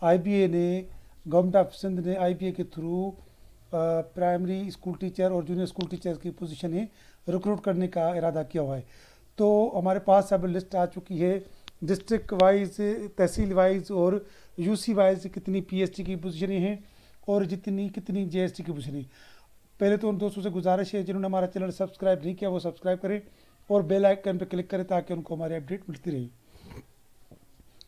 IBA ने, government of Sindh ने IBA के थ्रू प्राइमरी स्कूल टीचर और जूनियर स्कूल टीचर की पोजीशनें रिक्रूट करने का इरादा किया हुआ है। तो हमारे पास अब लिस्ट आ चुकी है डिस्ट्रिक्ट वाइज, तहसील वाइज और यूसी वाइज कितनी पीएसटी की पोजीशनें हैं और जितनी कितनी जेएसटी की पोजीशनें। पहले तो उन दोस्तों से गुजारिश है जिन्होंने हमारा चैनल सब्सक्राइब नहीं किया वो सब्सक्राइब करें और बेल आइकन पर क्लिक करें ताकि उनको हमारी अपडेट मिलती रहे।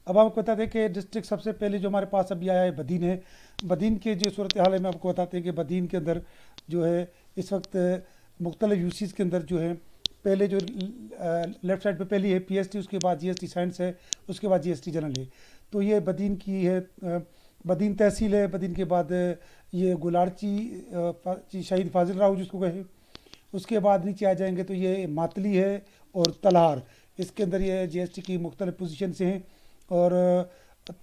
अब आपको बता दें कि डिस्ट्रिक्ट सबसे पहले जो हमारे पास अभी आया है बदीन है। बदीन के जो सूरत हाल है मैं आपको बताते हैं कि बदीन के अंदर जो है इस वक्त मुख्तलिफ यूसीज़ के अंदर जो है पहले जो लेफ्ट साइड पे पहली है पीएसटी, उसके बाद जीएसटी साइंस है, उसके बाद जीएसटी जनरल है। तो ये बदीन की है, बदीन तहसील है। बदीन के बाद ये गुलारची शहीद फाजिल राव जिसको कहे। उसके बाद नीचे आ जाएंगे तो ये मातली है और तलहार, इसके अंदर ये जीएसटी की मुख्तलिफ पोजीशन से हैं। और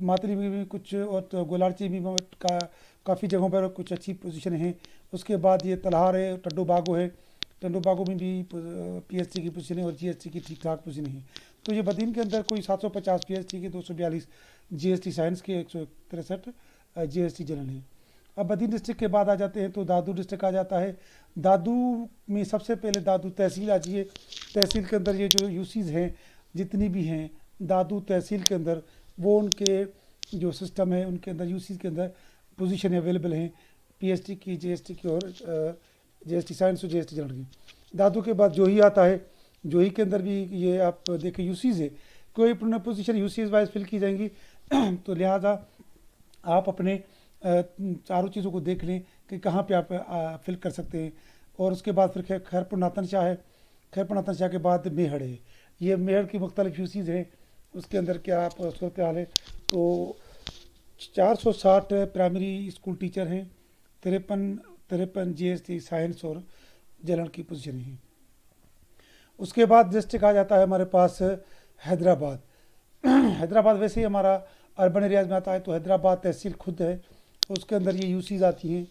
मातली में भी कुछ और तो गुलारची भी काफ़ी जगहों पर कुछ अच्छी पोजीशन हैं। उसके बाद ये तलहार है, टड्डू बागो है, टड्डू बागो में भी पीएसटी की पोजीशन है और जीएसटी की ठीक ठाक पोजीशन है। तो ये बदीन के अंदर कोई 750 पीएसटी के, 242 जीएसटी साइंस के, 163 जीएसटी जनरल है। अब बदीन डिस्ट्रिक्ट के बाद आ जाते हैं तो दादू डिस्ट्रिक्ट आ जाता है। दादू में सबसे पहले दादू तहसील आ जाइए। तहसील के अंदर ये जो यूसीज़ हैं जितनी भी हैं दादू तहसील के अंदर, वो उनके जो सिस्टम है उनके अंदर यूसीज़ के अंदर पोजीशन अवेलेबल हैं पीएसटी की, जीएसटी की और जीएसटी साइंस और जीएसटी जनरल की। दादू के बाद जोही आता है। जोही के अंदर भी ये आप देखें यूसीज़ है, कोई पोजीशन यूसीज़ वाइज फिल की जाएंगी तो लिहाजा आप अपने चारों चीज़ों को देख लें कि कहाँ पे आप फिल कर सकते हैं। और उसके बाद फिर खैरपुर नातन शाह है। खैरपुर नातन शाह के बाद मेहड़ है। ये मेहड़ की मुख्तलिफ यूसीज़ हैं, उसके अंदर क्या आप सूरत हाल है। तो 460 प्राइमरी स्कूल टीचर हैं, 53 जीएसटी साइंस और जनरल की पोजीशन हैं। उसके बाद डिस्ट्रिक्ट आ जाता है हमारे पास हैदराबाद। हैदराबाद वैसे ही हमारा अर्बन एरियाज में आता है तो हैदराबाद तहसील खुद है, उसके अंदर ये यूसीज़ आती हैं।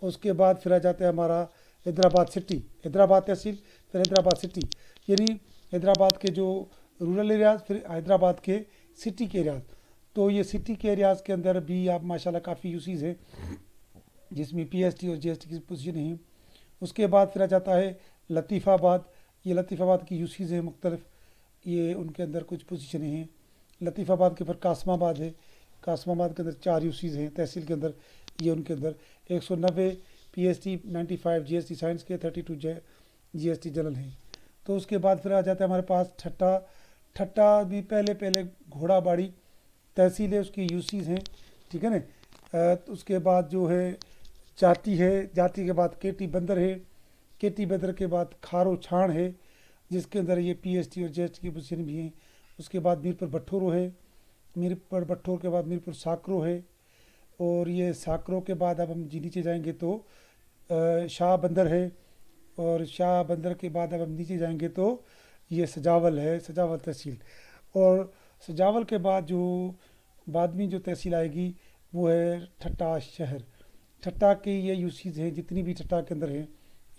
उसके बाद फिर आ जाता है हमारा हैदराबाद सिटी, हैदराबाद तहसील, फिर हैदराबाद सिटी, यानी हैदराबाद के जो रूरल एरियाज़, फिर हैदराबाद के सिटी के एरियाज़। तो ये सिटी के एरियाज़ के अंदर भी आप माशाल्लाह काफ़ी यूसीज़ हैं जिसमें पीएसटी और जीएसटी की पोजीशन है। उसके बाद फिर आ जाता है लतीफ़ाबाद। ये लतीफ़ाबाद की यूसीज़ हैं मुख्तलिफ, ये उनके अंदर कुछ पोजीशन हैं लतीफ़ाबाद के। फिर कासमाबाद है, कासमाबाद के अंदर 4 यूसीज़ हैं तहसील के अंदर, ये उनके अंदर 190 पीएसटी, 95 जीएसटी साइंस के, 32 जीएसटी जनरल हैं। तो उसके बाद फिर आ जाता है हमारे पास ठट्टा। ठट्टा भी पहले घोड़ाबाड़ी तहसील है, उसकी यूसीज़ हैं, ठीक है ना। तो उसके बाद जो है जाती है, जाती के बाद केटी बंदर है, केटी बंदर के बाद खारो छाण है जिसके अंदर ये पीएसटी और जीएसटी की पोजीशन भी हैं। उसके बाद मीरपुर भट्ठोरो है, मीरपुर भट्ठोर के बाद मीरपुर साकरो है। और ये साकरों के बाद अब हम जी नीचे जाएंगे तो शाह बंदर है। और शाह बंदर के बाद अब हम नीचे जाएंगे तो ये सजावल है, सजावल तहसील। और सजावल के बाद जो बाद में जो तहसील आएगी वो है ठट्टा शहर। ठट्टा की ये यूसीज़ हैं जितनी भी ठट्टा के अंदर हैं,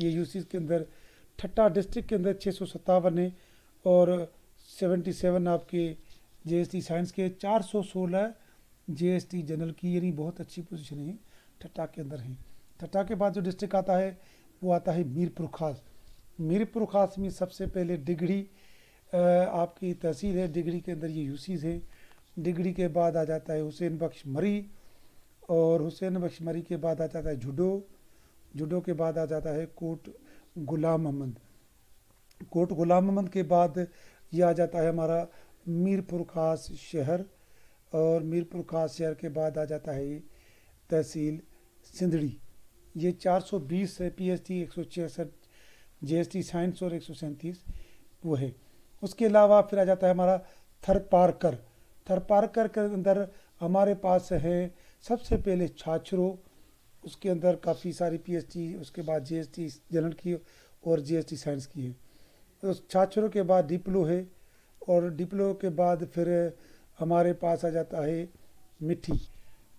ये यूसीज़ के अंदर ठट्टा डिस्ट्रिक्ट के अंदर 657 है और 77 आपके जीएसटी साइंस के, 416 जीएसटी जनरल की, यानी बहुत अच्छी पोजीशन है ठट्टा के अंदर हैं। ठट्टा के बाद जो डिस्ट्रिक्ट आता है वो आता है मीरपुर खास। मीरपुर खास में सबसे पहले डिगड़ी आपकी तहसील है, डिगड़ी के अंदर ये यूसीज़ है। डिगड़ी के बाद आ जाता है हुसैन बख्श मरी और हुसैन बख्श मरी के बाद आ जाता है जुडो। जुडो के बाद आ जाता है कोट गुलाम मोहम्मद। कोट गुलाम मोहम्मद के बाद ये आ जाता है हमारा मीरपुर खास शहर। और मीरपुर खास शहर के बाद आ जाता है तहसील सिंधड़ी। ये 420 है पीएसटी, 166 जीएसटी साइंस और 137 वो है। उसके अलावा फिर आ जाता है हमारा थरपारकर। थरपारकर के अंदर हमारे पास है सबसे पहले छाछरो, उसके अंदर काफ़ी सारी पीएसटी, उसके बाद जीएसटी जनरल की और जीएसटी साइंस की है। उस छाछरो के बाद डिप्लो है और डिप्लो के बाद फिर हमारे पास आ जाता है मिट्टी।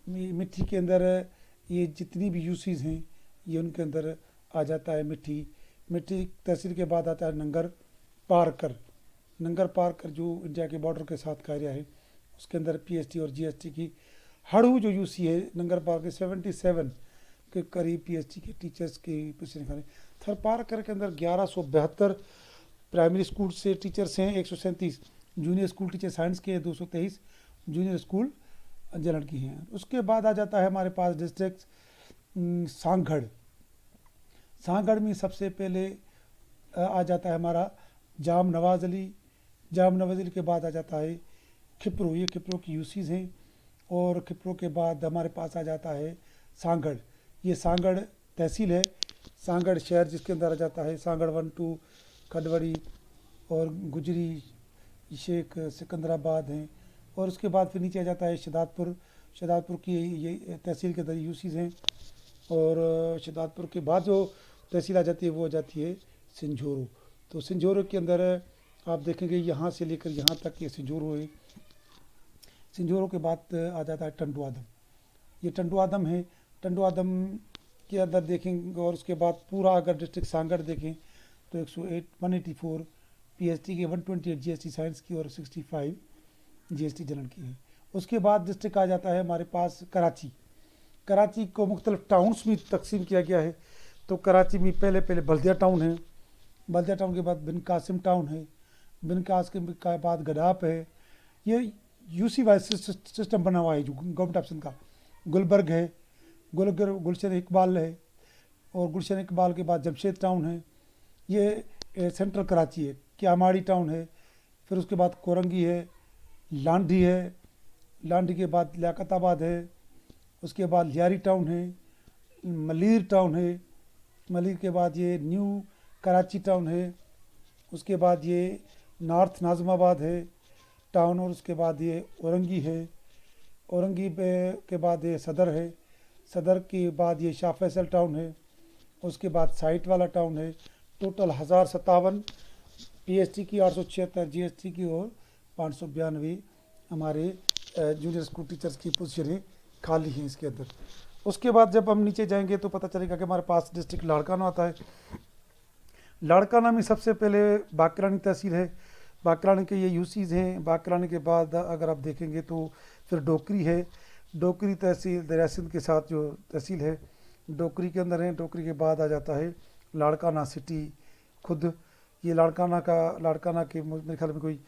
मिट्टी के अंदर ये जितनी भी यूसीज़ हैं ये उनके अंदर आ जाता है मिट्टी। मिट्टी तहसील के बाद आता है नंगर पारकर। नंगर पारकर जो इंडिया के बॉर्डर के साथ का एरिया है उसके अंदर पीएसटी और जीएसटी की हड़ू जो यूसी है नंगरपार के 77 के करीब पीएचडी के टीचर्स की पोजीशन खाली। थरपारकर के अंदर 1172 प्राइमरी स्कूल से टीचर्स हैं, 137 जूनियर स्कूल टीचर साइंस के, 223 जूनियर स्कूल जनरल की हैं। उसके बाद आ जाता है हमारे पास डिस्ट्रिक्ट सांगढ़। सांगढ़ में सबसे पहले आ जाता है हमारा जाम नवाज अली। जाम नवाज अली के बाद आ जाता है खिपरू, ये खिपरू की यूसीज़ हैं। और खिपरू के बाद हमारे पास आ जाता है सांगढ़, ये सांगढ़ तहसील है। सांगढ़ शहर जिसके अंदर आ जाता है सांगढ़ 1 2 खडवड़ी और गुजरी, शेख सिकंदराबाद हैं। और उसके बाद फिर नीचे आ जाता है शहदादपुर। शहदादपुर की ये तहसील के अंदर यूसीज़ हैं। और शहदादपुर के बाद जो तहसील आ जाती है वो आ जाती है सिंझोरो। तो सिंझोरो के अंदर आप देखेंगे यहाँ से लेकर यहाँ तक ये सिंझोरो है। सिंझोरो के बाद आ जाता है टंडुआदम, ये टंडुआदम है। टंडुआदम के अंदर देखेंगे और उसके बाद पूरा अगर डिस्ट्रिक्ट सांगढ़ देखें तो 184 पीएचडी के, 128 जीएसटी साइंस की और 65 जीएसटी जनरल की है। उसके बाद डिस्ट्रिक्ट आ जाता है हमारे पास कराची। कराची को मुख्तलिफ टाउन्स में तकसीम किया गया है। तो कराची में पहले बल्दिया टाउन है, बल्दिया टाउन के बाद बिन कासिम टाउन है, बिन कासिम के बाद गडाप है। ये यूसी वाइज सिस्टम बना हुआ है जो गवर्नमेंट ऑप्शन का। गुलबर्ग है, गुलशन इकबाल है, और गुलशन इकबाल के बाद जमशेद टाउन है, ये सेंट्रल कराची है। क्यामाड़ी टाउन है, फिर उसके बाद कोरंगी है, लांडी है, लांडी के बाद लियाकताबाद है, उसके बाद लियारी टाउन है, मलीर टाउन है, मलीर के बाद ये न्यू कराची टाउन है, उसके बाद ये नॉर्थ नाज़िमाबाद है टाउन, और उसके बाद ये औरंगी है, औरंगी के बाद ये सदर है, सदर के बाद ये शाह फैसल टाउन है, उसके बाद साइट वाला टाउन है। टोटल 1057 पीएचडी की, 876 जीएसटी की और 592 हमारे जूनियर स्कूल टीचर्स की पोजीशनें खाली हैं इसके अंदर। उसके बाद जब हम नीचे जाएंगे तो पता चलेगा कि हमारे पास डिस्ट्रिक्ट लाड़काना आता है। लाड़काना में सबसे पहले बाकरानी तहसील है। बाकरानी के ये यूसीज़ हैं। बाकरानी के बाद अगर आप देखेंगे तो फिर डोकरी है। डोकरी तहसील दरिया सिंध के साथ जो तहसील है डोकरी के अंदर है। डोकरी के बाद आ जाता है लाड़काना सिटी खुद। ये लाड़काना के मेरे ख्याल में कोई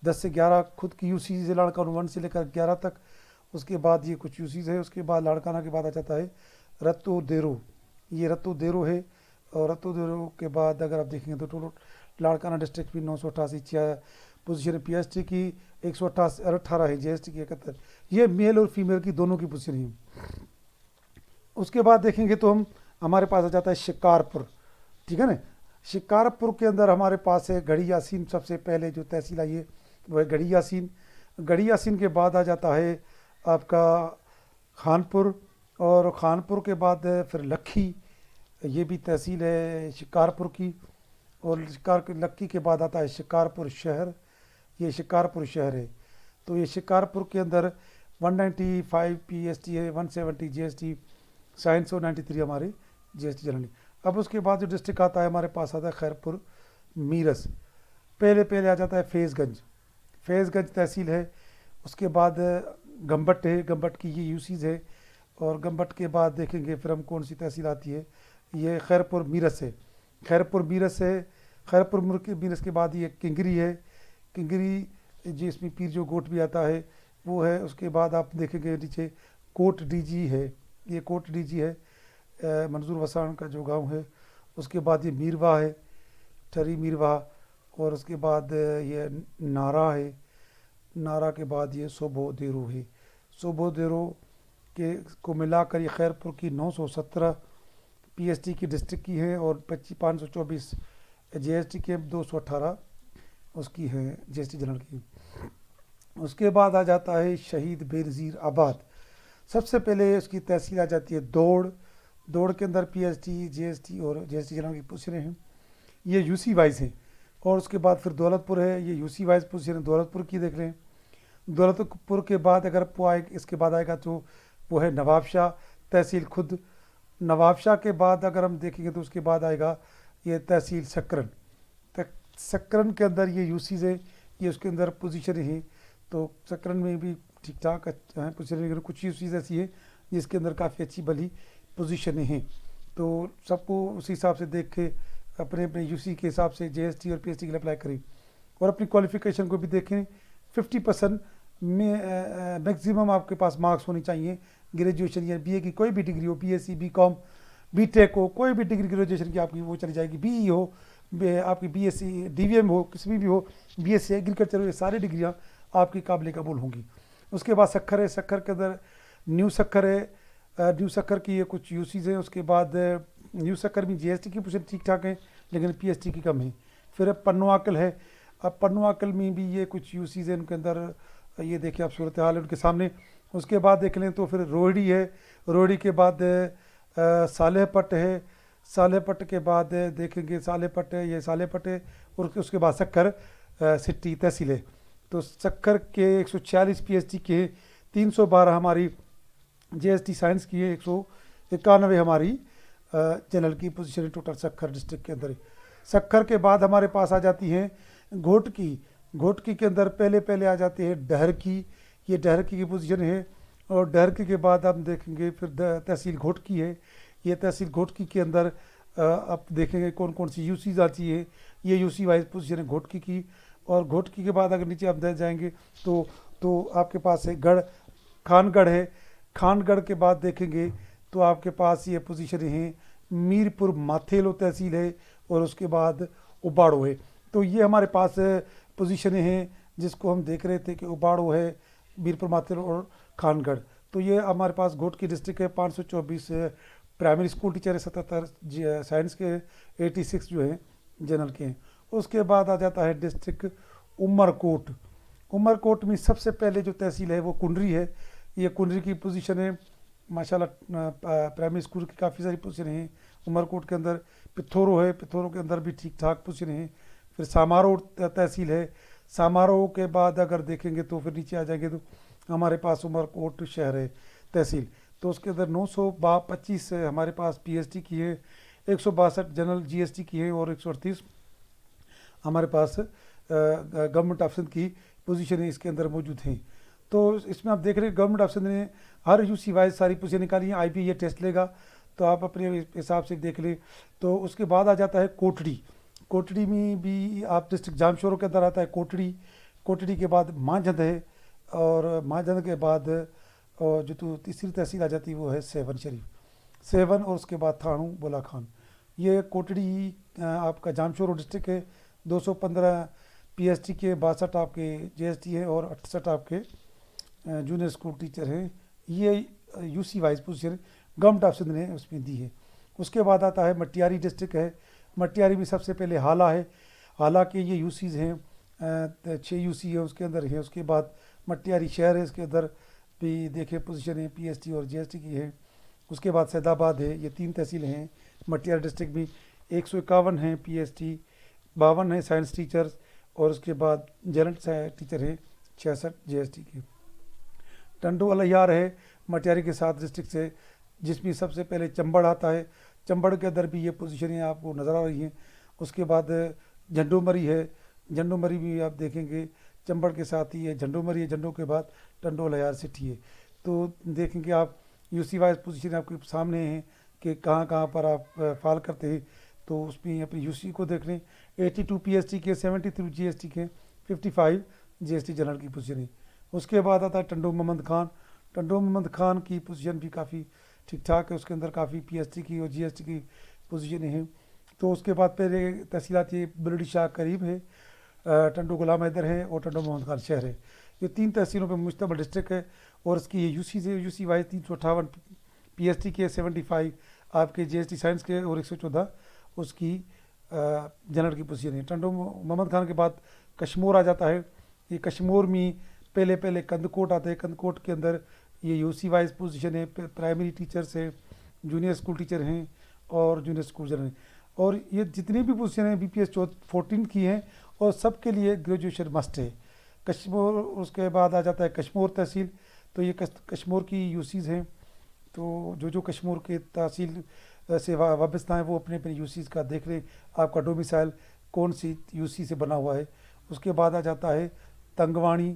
10 से 11 खुद की यूसीज़ है, लाड़काना 1 से लेकर 11 तक। उसके बाद ये कुछ यूसीज़ है। उसके बाद लाड़काना के बाद आ जाता है रत्तो देरो, ये रत्तो देरो है। और रत्तो देरो के बाद अगर आप देखेंगे तो टोटल लाड़काना डिस्ट्रिक्ट में 988 पोजीशन पीएचडी की, 118 है जीएसटी की 71। ये मेल और फीमेल की दोनों की पोजीशन है। उसके बाद देखेंगे तो हमारे पास आ जाता है शिकारपुर, ठीक है ना। शिकारपुर के अंदर हमारे पास है गढ़ी यासीन। सबसे पहले जो तहसील आई है वो है गढ़ी यासीन। गढ़ी यासीन के बाद आ जाता है आपका खानपुर, और खानपुर के बाद फिर लखी, ये भी तहसील है शिकारपुर की। और लक्की के बाद आता है शिकारपुर शहर, ये शिकारपुर शहर है। तो ये शिकारपुर के अंदर 195 पीएचडी है, 170 जीएसटी साइंस और 93 हमारे जीएसटी जनरली। अब उसके बाद जो डिस्ट्रिक्ट आता है हमारे पास आता है खैरपुर मीरस। पहले आ जाता है फैज़गंज, फैज़गंज तहसील है। उसके बाद गम्बट है, गम्बट की ये यूसीज़ है। और गम्बट के बाद देखेंगे फिर हम कौन सी तहसील आती है, ये खैरपुर मीरस है। खैरपुर मीरस है। खैरपुर मीरस के बाद ये किंगरी है। किंगरी जिसमें पीर जो गोट भी आता है वो है। उसके बाद आप देखेंगे नीचे कोट डीजी है, ये कोट डीजी है मंजूर वसान का जो गांव है। उसके बाद ये मीरवा है, ठरी मीरवा। और उसके बाद ये नारा है, नारा के बाद ये सोबो देरो है। सोबो देरो के को मिलाकर ये खैरपुर की 917 पीएचडी की डिस्ट्रिक्ट की है और 524 जीएसटी के, 218 उसकी है जीएसटी जनरल की। उसके बाद आ जाता है शहीद बेनज़ीर आबाद। सबसे पहले उसकी तहसील आ जाती है दौड़। दौड़ के अंदर पीएचडी जीएसटी और जीएसटी जनरल की पोजीशनें हैं, ये यूसी वाइज हैं। और उसके बाद फिर दौलतपुर है, ये यूसी वाइज पोजीशन दौलतपुर की देख लें। दौलतपुर के बाद अगर इसके बाद आएगा तो वो है नवाबशाह तहसील खुद। नवाबशाह के बाद अगर हम देखेंगे तो उसके बाद आएगा ये तहसील सकरन। सकरन के अंदर ये यूसीज़ है, ये उसके अंदर पोजीशन है। तो सकरन में भी ٹھیک ٹھاک ہیں پوزیشن، لیکن کچھ چیز ایسی ہے جس کے اندر کافی اچھی بھلی پوزیشنیں ہیں. تو سب کو اسی حساب سے دیکھ کے اپنے اپنے یو سی کے حساب سے جے ایس ٹی اور پی ایچ ڈی کے لیے اپلائی کریں، اور اپنی کوالیفیکیشن کو بھی دیکھیں. 50% میں میکسیمم آپ کے پاس مارکس ہونے چاہیے. گریجویشن یا بی اے کی کوئی بھی ڈگری ہو، B S C, B com, B tech ہو، کوئی بھی ڈگری گریجویشن کی آپ کی وہ چلی جائے گی. بی ای ہو، آپ کی be S C D we M ہو، کسی بھی ہو، بی ایس سی ایگریکلچر ہو، یہ ساری ڈگریاں آپ کی قابل قبول ہوں گی. اس کے بعد سکھر ہے، سکھر کے اندر نیو سکھر ہے. نیو سکھر کی یہ کچھ یو سیز ہیں. اس کے بعد نیو سکھر میں جی ایس ٹی کی پوزیشن ٹھیک ٹھاک ہیں لیکن پی ایس ٹی کی کم ہے. پھر پنو آکل ہے. اب پنو آکل میں بھی یہ کچھ یو سیز ہیں ان کے اندر، یہ دیکھیں آپ صورتحال ہے ان کے سامنے. اس کے بعد دیکھ لیں تو پھر روہڑی ہے. روہڑی کے بعد صالح پٹ ہے. صالح پٹ کے بعد دیکھیں گے صالح پٹ ہے، یہ صالح پٹ ہے. اور اس کے بعد سکھر سٹی تحصیل ہے. تو سکھر کے 146 پی ایچ ڈی کے 312 ہماری جے ایس ٹی سائنس کی ہے، 191 ہماری جنرل کی پوزیشن ٹوٹل سکھر ڈسٹرکٹ کے اندر. سکھر کے بعد ہمارے پاس آ جاتی ہیں گھوٹکی. گھوٹکی کے اندر پہلے آ جاتے ہیں ڈہرکی. یہ ڈہرکی کی پوزیشن ہے. اور ڈہرکی کے بعد ہم دیکھیں گے پھر تحصیل گھوٹکی ہے. یہ تحصیل گھوٹکی کے اندر اب دیکھیں گے کون کون سی یو سیز آتی ہے. یہ یو سی وائز پوزیشن ہے گھوٹکی کی. اور گھوٹکی کے بعد اگر نیچے آپ جائیں گے تو آپ کے پاس ہے گڑھ، خان گڑھ ہے. خان گڑھ کے بعد دیکھیں گے تو آپ کے پاس یہ پوزیشن ہیں میر پور ماتھیلو تحصیل ہے. اور اس کے بعد اباڑو ہے. تو یہ ہمارے پاس پوزیشنیں ہیں جس کو ہم دیکھ رہے تھے کہ اباڑو ہے، میر پور ماتھیلو اور خان گڑھ. تو یہ ہمارے پاس گھوٹکی ڈسٹرکٹ ہے. 524 پرائمری اسکول ٹیچر ہے، 77 سائنس کے، 86 جو ہیں جنرل کے ہیں. اس کے بعد آ جاتا ہے ڈسٹرکٹ عمر کوٹ. عمر کوٹ میں سب سے پہلے جو تحصیل ہے وہ کنڈری ہے. یہ کنڈری کی پوزیشن ہے. ماشاءاللہ پرائمری اسکول کی کافی ساری پوزیشن ہیں عمر کوٹ کے اندر. پتھورو ہے، پتھورو کے اندر بھی ٹھیک ٹھاک پوزیشن ہیں. پھر سامارو تحصیل ہے. سامارو کے بعد اگر دیکھیں گے تو پھر نیچے آ جائیں گے تو ہمارے پاس عمر کوٹ شہر ہے تحصیل. تو اس کے اندر 925 ہمارے پاس پی ایچ ڈی کی ہے، 162 جنرل جی ایس ٹی کی ہے، اور 138 ہمارے پاس گورنمنٹ آف سندھ کی پوزیشنیں اس کے اندر موجود ہیں. تو اس میں آپ دیکھ رہے ہیں گورنمنٹ آف سندھ نے ہر یو سی وائز ساری پوزیشن نکالی ہیں. آئی بی یہ ٹیسٹ لے گا تو آپ اپنے حساب سے دیکھ لیں. تو اس کے بعد آ جاتا ہے کوٹڑی. کوٹڑی میں بھی آپ ڈسٹرکٹ جامشورو کے اندر آتا ہے کوٹڑی. کوٹڑی کے بعد ماجھند ہے. اور ماجھند کے بعد جو تو تیسری تحصیل آ جاتی ہے وہ ہے سیون شریف. سیون اور اس کے بعد تھانو بولا خان. یہ کوٹڑی آپ کا جامشورو ڈسٹرکٹ ہے. 215 پی ایچ ڈی کے، 62 آپ کے جے ایس ٹی ہیں، اور 68 آپ کے جونیئر اسکول ٹیچر ہیں. یہ U C wise position government of Sindh نے اس میں دی ہے. اس کے بعد آتا ہے مٹیاری ڈسٹرکٹ ہے. مٹیاری میں سب سے پہلے حالہ ہے. حالہ کے یہ یو سیز ہیں 6 یو سی ہے اس کے اندر ہے. اس کے بعد مٹیاری شہر ہے، اس کے اندر بھی دیکھیں پوزیشن ہے پی ایس ٹی اور جی ایس ٹی کی ہے. اس کے بعد سید آباد ہے. یہ 3 تحصیلیں ہیں مٹیاری ڈسٹرکٹ میں. 151 ہیں پی ایس ٹی، 52 ہیں سائنس ٹیچرز، اور اس کے بعد جنرل ٹیچر ہیں 66 جے ایس ٹی کے. ٹنڈو الیار ہے مٹیاری کے 7 ڈسٹرکٹ سے، جس میں سب سے پہلے چمبڑ آتا ہے. چمبڑ کے اندر بھی یہ پوزیشنیں آپ کو نظر آ رہی ہیں. اس کے بعد جھنڈو مری ہے. جھنڈو مری بھی آپ دیکھیں گے چمبڑ کے ساتھ ہی ہے. جھنڈو مری ہے. جھنڈو کے بعد ٹنڈو الیار سٹی ہے. تو دیکھیں گے آپ یو سی وائز پوزیشن آپ کے سامنے ہیں کہ کہاں کہاں پر آپ فال کرتے ہیں. تو اس میں اپنی یو سی کو دیکھ لیں. 82 پی ایس ٹی کے، 73 جی ایس ٹی کے، 55 جی ایس ٹی جنرل کی پوزیشن ہے. اس کے بعد آتا ہے ٹنڈو محمد خان. ٹنڈو محمد خان کی پوزیشن بھی کافی ٹھیک ٹھاک ہے. اس کے اندر کافی پی ایس ٹی کی اور جی ایس ٹی کی پوزیشنیں ہیں. تو اس کے بعد پہلے تحصیلات یہ بلڈی شاہ قریب ہے، ٹنڈو غلام حیدر ہے، اور ٹنڈو محمد خان شہر ہے. یہ 3 تحصیلوں پہ مشتمل ڈسٹرکٹ ہے. اور اس کی یہ یو سی سے U C wise 358 P S T کے، 75 آپ کے جے ایس ٹی سائنس کے، اور 114 اس کی جنرل کی پوزیشن ہے. ٹنڈو محمد خان کے بعد کشمور آ جاتا ہے. یہ کشمور میں پہلے کندکوٹ آتے ہیں. کندکوٹ کے اندر یہ یو سی وائز پوزیشن ہے. پرائمری ٹیچرس ہیں، جونیئر اسکول ٹیچر ہیں، اور جونیئر اسکول جنرل ہیں. اور یہ جتنی بھی پوزیشن ہیں بی پی ایس 14 کی ہیں، اور سب کے لیے گریجویشن مسٹ ہے. کشمور اس کے بعد آ جاتا ہے کشمور تحصیل. تو یہ کشمور کی یو سیز ہیں. تو جو کشمور کے تحصیل سے وابستہ ہیں وہ اپنے یو سیز کا دیکھ لیں آپ کا ڈومیسائل کون سی یو سی سے بنا ہوا ہے. اس کے بعد آ جاتا ہے تنگوانی.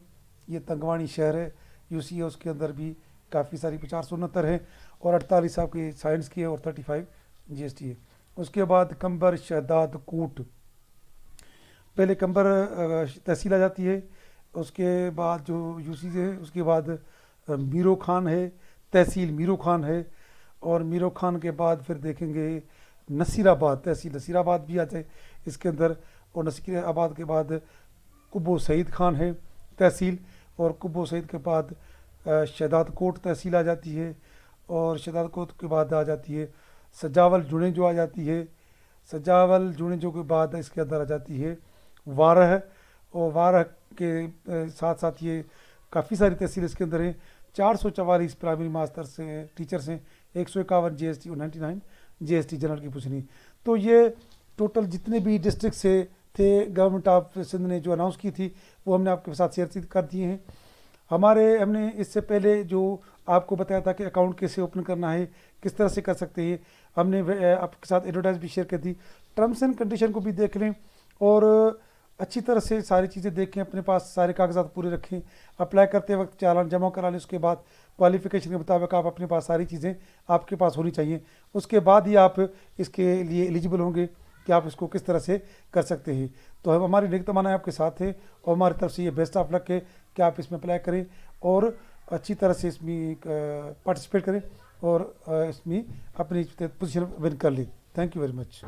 یہ تنگوانی شہر ہے. یو سی ہے اس کے اندر بھی کافی ساری 469 ہیں، اور 48 آپ کی سائنس کی ہے، اور 35 جی ایس ٹی ہے۔ اس کے بعد کمبر شہداد کوٹ، پہلے کمبر تحصیل آ جاتی ہے، اس کے بعد جو یو سی ہے، اس کے بعد میرو خان ہے، تحصیل میرو خان ہے، اور میرو خان کے بعد پھر دیکھیں گے نصیر آباد، تحصیل نصیر آباد بھی آ جائے اس کے اندر، اور نصیر آباد کے بعد قبو سعید خان ہے تحصیل، اور قبو سعید کے بعد شہداد کوٹ تحصیل آ جاتی ہے، اور شہداد کوٹ کے بعد آ جاتی ہے سجاول جڑیں جو آ جاتی ہے، سجاول جڑیں جو کے بعد اس کے اندر آ جاتی ہے وارہ، اور وارہ کے ساتھ ساتھ یہ کافی ساری تحصیل اس کے اندر ہیں، 444 پرائمری ماسٹر سے ٹیچرس ہیں، 151 جی ایس ٹی اور 99 جی ایس ٹی جنرل کی پوزیشن۔ تو یہ ٹوٹل جتنے بھی ڈسٹرکٹ سے تھے گورنمنٹ آف سندھ نے جو اناؤنس کی تھی وہ ہم نے آپ کے ساتھ شیئر کر دیے ہیں۔ ہم نے اس سے پہلے جو آپ کو بتایا تھا کہ اکاؤنٹ کیسے اوپن کرنا ہے، کس طرح سے کر سکتے ہیں، ہم نے آپ کے ساتھ ایڈورٹائز بھی شیئر کر دی۔ ٹرمس اینڈ کنڈیشن کو بھی دیکھ لیں، اور اچھی طرح سے ساری چیزیں دیکھیں، اپنے پاس سارے کاغذات پورے رکھیں، اپلائی کرتے وقت چالان جمع کرا لیں، اس کے بعد کوالیفیکیشن کے مطابق آپ اپنے پاس ساری چیزیں آپ کے پاس ہونی چاہیے، اس کے بعد ہی آپ اس کے لیے ایلیجیبل ہوں گے کہ آپ اس کو کس طرح سے کر سکتے ہیں۔ تو ہماری نیک تمنائیں آپ کے ساتھ ہے، اور ہماری طرف سے یہ بیسٹ آف لک ہے کہ آپ اس میں اپلائی کریں اور اچھی طرح سے اس میں پارٹیسپیٹ کریں، اور اس میں اپنی پوزیشن ون کر لیں۔ Thank you very much.